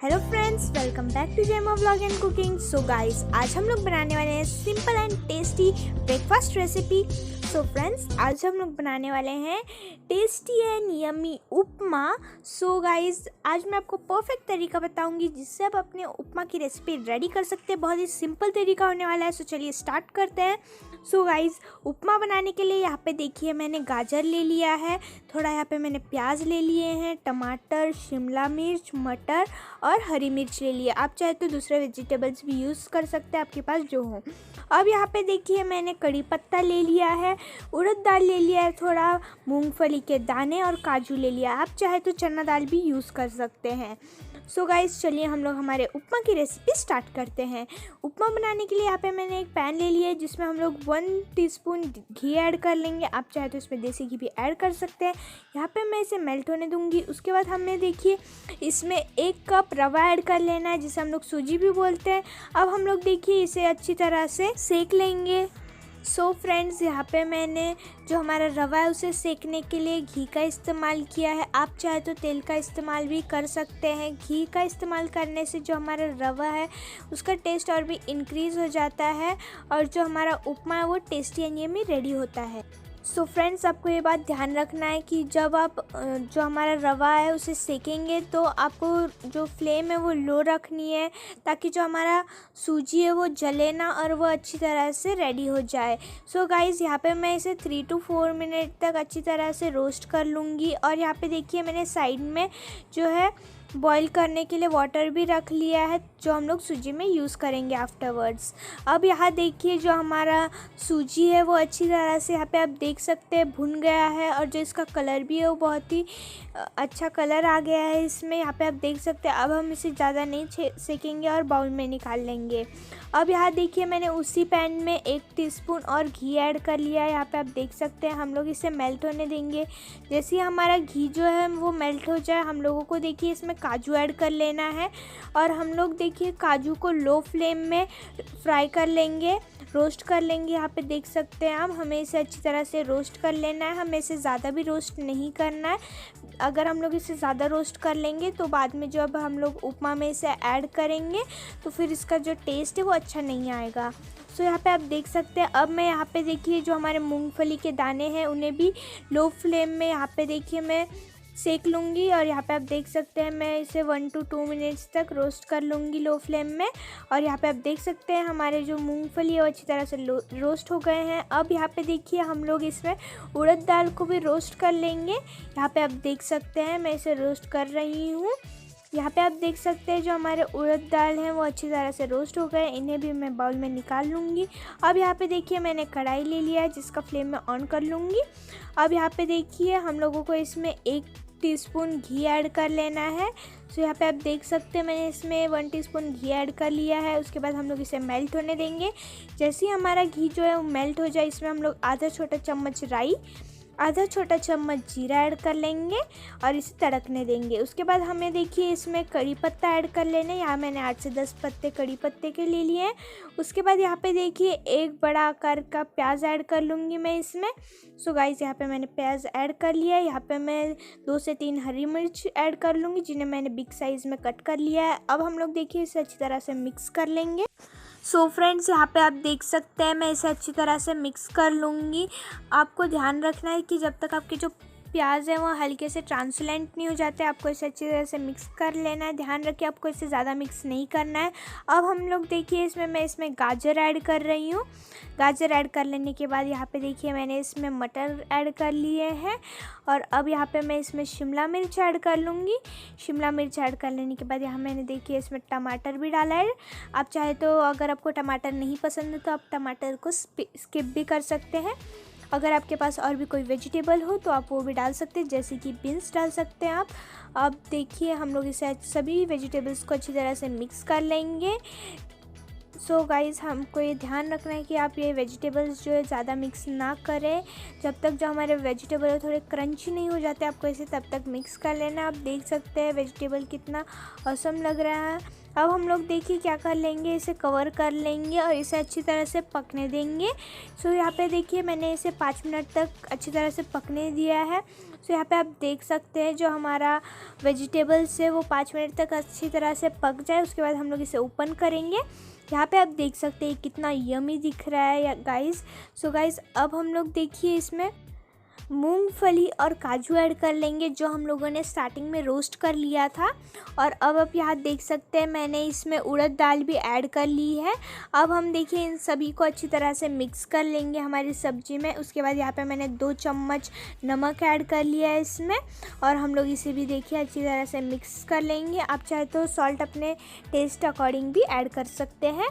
Hello friends, welcome back to Gem vlog and cooking. So guys, आज हम लोग बनाने वाले हैं simple and tasty breakfast recipe. So friends, आज हम लोग बनाने वाले हैं tasty and yummy upma. So guys, आज मैं आपको परफेक्ट तरीका बताऊंगी जिससे आप अपने उपमा की रेसिपी रेडी कर सकते हैं। बहुत ही सिंपल तरीका होने वाला है। सो चलिए स्टार्ट करते हैं। सो गाइस, उपमा बनाने के लिए यहाँ पे देखिए मैंने गाजर ले लिया है, थोड़ा यहाँ पे मैंने प्याज ले लिए हैं, टमाटर, शिमला मिर्च, मटर और हरी मिर्च ले लिया। आप चाहे तो दूसरे वेजिटेबल्स भी यूज़ कर सकते हैं आपके पास जो हो। अब यहाँ पे देखिए मैंने कड़ी पत्ता ले लिया है, उड़द दाल ले लिया है, थोड़ा मूंगफली के दाने और काजू ले लिया। आप चाहे तो चना दाल भी यूज़ कर सकते हैं। सो गाइस, चलिए हम लोग हमारे उपमा की रेसिपी स्टार्ट करते हैं। उपमा बनाने के लिए यहाँ पे मैंने एक पैन ले लिया है जिसमें हम लोग 1 टीस्पून घी ऐड कर लेंगे। आप चाहे तो इसमें देसी घी भी ऐड कर सकते हैं। यहाँ पे मैं इसे मेल्ट होने दूंगी। उसके बाद हमें देखिए इसमें 1 कप रवा ऐड कर लेना है जिसे हम लोग सूजी भी बोलते हैं। अब हम लोग देखिए इसे अच्छी तरह से सेक लेंगे। सो फ्रेंड्स, यहाँ पे मैंने जो हमारा रवा है उसे सेकने के लिए घी का इस्तेमाल किया है। आप चाहे तो तेल का इस्तेमाल भी कर सकते हैं। घी का इस्तेमाल करने से जो हमारा रवा है उसका टेस्ट और भी इंक्रीज़ हो जाता है और जो हमारा उपमा है वो टेस्टी एंड यम्मी रेडी होता है। सो फ्रेंड्स, आपको ये बात ध्यान रखना है कि जब आप जो हमारा रवा है उसे सेकेंगे तो आपको जो फ्लेम है वो लो रखनी है ताकि जो हमारा सूजी है वो जले ना और वो अच्छी तरह से रेडी हो जाए। सो गाइज़, यहाँ पे मैं इसे 3 to 4 मिनट तक अच्छी तरह से रोस्ट कर लूँगी। और यहाँ पे देखिए मैंने साइड में जो है बॉईल करने के लिए वाटर भी रख लिया है जो हम लोग सूजी में यूज़ करेंगे आफ्टरवर्ड्स। अब यहाँ देखिए जो हमारा सूजी है वो अच्छी तरह से यहाँ पे आप देख सकते हैं भुन गया है और जो इसका कलर भी है वो बहुत ही अच्छा कलर आ गया है इसमें। यहाँ पे आप देख सकते हैं। अब हम इसे ज़्यादा नहीं सेकेंगे और बाउल में निकाल लेंगे। अब यहाँ देखिए मैंने उसी पैन में 1 टीस्पून और घी ऐड कर लिया है। यहाँ पे आप देख सकते हैं। हम लोग इसे मेल्ट होने देंगे। जैसे ही हमारा घी जो है वो मेल्ट हो जाए, हम लोगों को देखिए इसमें काजू ऐड कर लेना है और हम लोग देखिए काजू को लो फ्लेम में फ्राई कर लेंगे, रोस्ट कर लेंगे। यहाँ पे देख सकते हैं आप, हमें इसे अच्छी तरह से रोस्ट कर लेना है। हमें इसे ज़्यादा भी रोस्ट नहीं करना है। अगर हम लोग इसे ज़्यादा रोस्ट कर लेंगे तो बाद में जब हम लोग उपमा में इसे ऐड करेंगे तो फिर इसका जो टेस्ट है वो अच्छा नहीं आएगा। सो यहाँ पे आप देख सकते हैं। अब मैं यहाँ पे देखिए जो हमारे मूंगफली के दाने हैं उन्हें भी लो फ्लेम में यहाँ पे देखिए मैं सेक लूँगी और यहाँ पे आप देख सकते हैं मैं इसे 1 to 2 मिनट्स तक रोस्ट कर लूँगी लो फ्लेम में। और यहाँ पे आप देख सकते हैं हमारे जो मूंगफली है वो अच्छी तरह से रोस्ट हो गए हैं। अब यहाँ पे देखिए हम लोग इसमें उड़द दाल को भी रोस्ट कर लेंगे। यहाँ पे आप देख सकते हैं मैं इसे रोस्ट कर रही हूँ। यहाँ पे आप देख सकते हैं जो हमारे उड़द दाल हैं वो अच्छी तरह से रोस्ट हो गए। इन्हें भी मैं बाउल में निकाल लूँगी। अब यहाँ पे देखिए मैंने कढ़ाई ले लिया है जिसका फ्लेम मैं ऑन कर लूँगी। अब यहाँ पे देखिए हम लोगों को इसमें 1 टीस्पून घी ऐड कर लेना है। सो यहाँ पे आप देख सकते हैं मैंने इसमें 1 टीस्पून घी ऐड कर लिया है। उसके बाद हम लोग इसे मेल्ट होने देंगे। जैसे ही हमारा घी जो है वो मेल्ट हो जाए, इसमें हम लोग आधा छोटा चम्मच राई, आधा छोटा चम्मच जीरा ऐड कर लेंगे और इसे तड़कने देंगे। उसके बाद हमें देखिए इसमें कड़ी पत्ता ऐड कर लेना है। यहाँ मैंने 8 से 10 पत्ते कड़ी पत्ते के ले लिए हैं। उसके बाद यहाँ पे देखिए 1 बड़ा आकार का प्याज ऐड कर लूँगी मैं इसमें। सो गाइस, यहाँ पे मैंने प्याज ऐड कर लिया है। यहाँ पे मैं 2 से 3 हरी मिर्च ऐड कर लूँगी जिन्हें मैंने बिग साइज़ में कट कर लिया है। अब हम लोग देखिए इसे अच्छी तरह से मिक्स कर लेंगे। सो फ्रेंड्स, यहाँ पे आप देख सकते हैं मैं इसे अच्छी तरह से मिक्स कर लूँगी। आपको ध्यान रखना है कि जब तक आपके जो प्याज है वो हल्के से ट्रांसलेंट नहीं हो जाते, आपको इसे अच्छी तरह से मिक्स कर लेना है। ध्यान रखिए आपको इसे ज़्यादा मिक्स नहीं करना है। अब हम लोग देखिए मैं इसमें गाजर ऐड कर रही हूँ। गाजर ऐड कर लेने के बाद यहाँ पे देखिए मैंने इसमें मटर ऐड कर लिए हैं और अब यहाँ पे मैं इसमें शिमला मिर्च ऐड कर लूँगी। शिमला मिर्च ऐड कर लेने के बाद यहाँ मैंने देखिए इसमें टमाटर भी डाला है। आप चाहे तो अगर आपको टमाटर नहीं पसंद है तो आप टमाटर को स्किप भी कर सकते हैं। अगर आपके पास और भी कोई वेजिटेबल हो तो आप वो भी डाल सकते हैं, जैसे कि बीन्स डाल सकते हैं आप। अब देखिए हम लोग इसे सभी वेजिटेबल्स को अच्छी तरह से मिक्स कर लेंगे। सो गाइज़, हमको ये ध्यान रखना है कि आप ये वेजिटेबल्स जो है ज़्यादा मिक्स ना करें। जब तक जो हमारे वेजिटेबल है थोड़े क्रंची नहीं हो जाते आपको इसे तब तक मिक्स कर लेना। आप देख सकते हैं वेजिटेबल कितना ऑसम लग रहा है। अब हम लोग देखिए क्या कर लेंगे, इसे कवर कर लेंगे और इसे अच्छी तरह से पकने देंगे। सो यहाँ पे देखिए मैंने इसे 5 मिनट तक अच्छी तरह से पकने दिया है। सो यहाँ पे आप देख सकते हैं जो हमारा वेजिटेबल्स है वो 5 मिनट तक अच्छी तरह से पक जाए, उसके बाद हम लोग इसे ओपन करेंगे। यहाँ पे आप देख सकते हैं कितना यमी दिख रहा है गाइस। सो गाइस अब हम लोग देखिए इसमें मूंगफली और काजू ऐड कर लेंगे जो हम लोगों ने स्टार्टिंग में रोस्ट कर लिया था। और अब आप यहाँ देख सकते हैं मैंने इसमें उड़द दाल भी ऐड कर ली है। अब हम देखिए इन सभी को अच्छी तरह से मिक्स कर लेंगे हमारी सब्जी में। उसके बाद यहाँ पे मैंने 2 चम्मच नमक ऐड कर लिया है इसमें, और हम लोग इसे भी देखिए अच्छी तरह से मिक्स कर लेंगे। आप चाहे तो सॉल्ट अपने टेस्ट अकॉर्डिंग भी ऐड कर सकते हैं,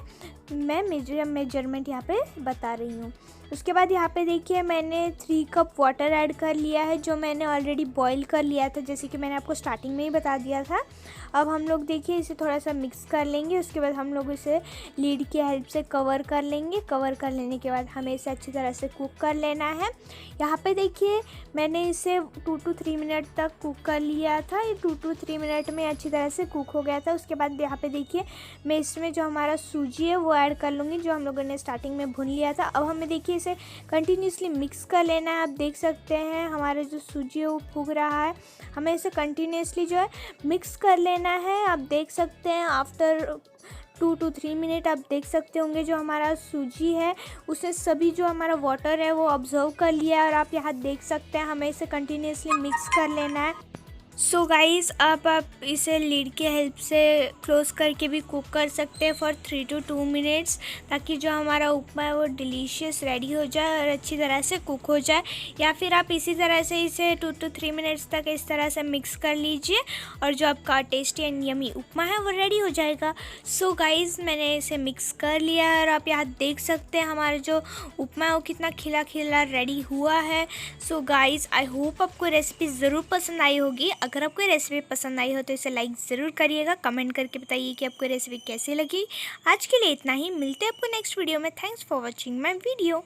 मैं मेजरमेंट यहाँ पे बता रही हूँ। उसके बाद यहाँ पे देखिए मैंने 3 कप वाटर ऐड कर लिया है जो मैंने ऑलरेडी बॉईल कर लिया था, जैसे कि मैंने आपको स्टार्टिंग में ही बता दिया था। अब हम लोग देखिए इसे थोड़ा सा मिक्स कर लेंगे। उसके बाद हम लोग इसे लीड की हेल्प से कवर कर लेंगे। कवर कर लेने के बाद हमें इसे अच्छी तरह से कुक कर लेना है। यहाँ पे देखिए मैंने इसे 2 to 3 मिनट तक कुक कर लिया था। ये 2 to 3 मिनट में अच्छी तरह से कुक हो गया था। उसके बाद यहाँ पे देखिए मैं इसमें जो हमारा सूजी है वो ऐड कर लूँगी जो हम लोगों ने स्टार्टिंग में भून लिया था। अब हमें देखिए इसे कंटिन्यूसली मिक्स कर लेना है। आप देख सकते हैं हमारा जो सूजी है वो फूक रहा है, हमें इसे कंटिन्यूसली जो है मिक्स कर लेना है। आप देख सकते हैं आफ्टर 2 to 3 मिनट आप देख सकते होंगे जो हमारा सूजी है उसने सभी जो हमारा वाटर है वो ऑब्जर्व कर लिया है। और आप यहाँ देख सकते हैं हमें इसे कंटिन्यूसली मिक्स कर लेना है। सो गाइज़ अब आप इसे लीड के हेल्प से क्लोज़ करके भी कुक कर सकते हैं फॉर 3 to 2 मिनट्स, ताकि जो हमारा उपमा है वो डिलीशियस रेडी हो जाए और अच्छी तरह से कुक हो जाए। या फिर आप इसी तरह से इसे 2 to 3 मिनट्स तक इस तरह से मिक्स कर लीजिए और जो आपका टेस्टी एंड यमी उपमा है वो रेडी हो जाएगा। सो गाइज़ मैंने इसे मिक्स कर लिया है और आप यहाँ देख सकते हैं हमारा जो उपमा है वो कितना खिला खिला रेडी हुआ है। सो गाइज़ आई होप आपको रेसिपी ज़रूर पसंद आई होगी। अगर आपको रेसिपी पसंद आई हो तो इसे लाइक ज़रूर करिएगा, कमेंट करके बताइए कि आपको रेसिपी कैसी लगी। आज के लिए इतना ही, मिलते हैं आपको नेक्स्ट वीडियो में। Thanks for watching my video.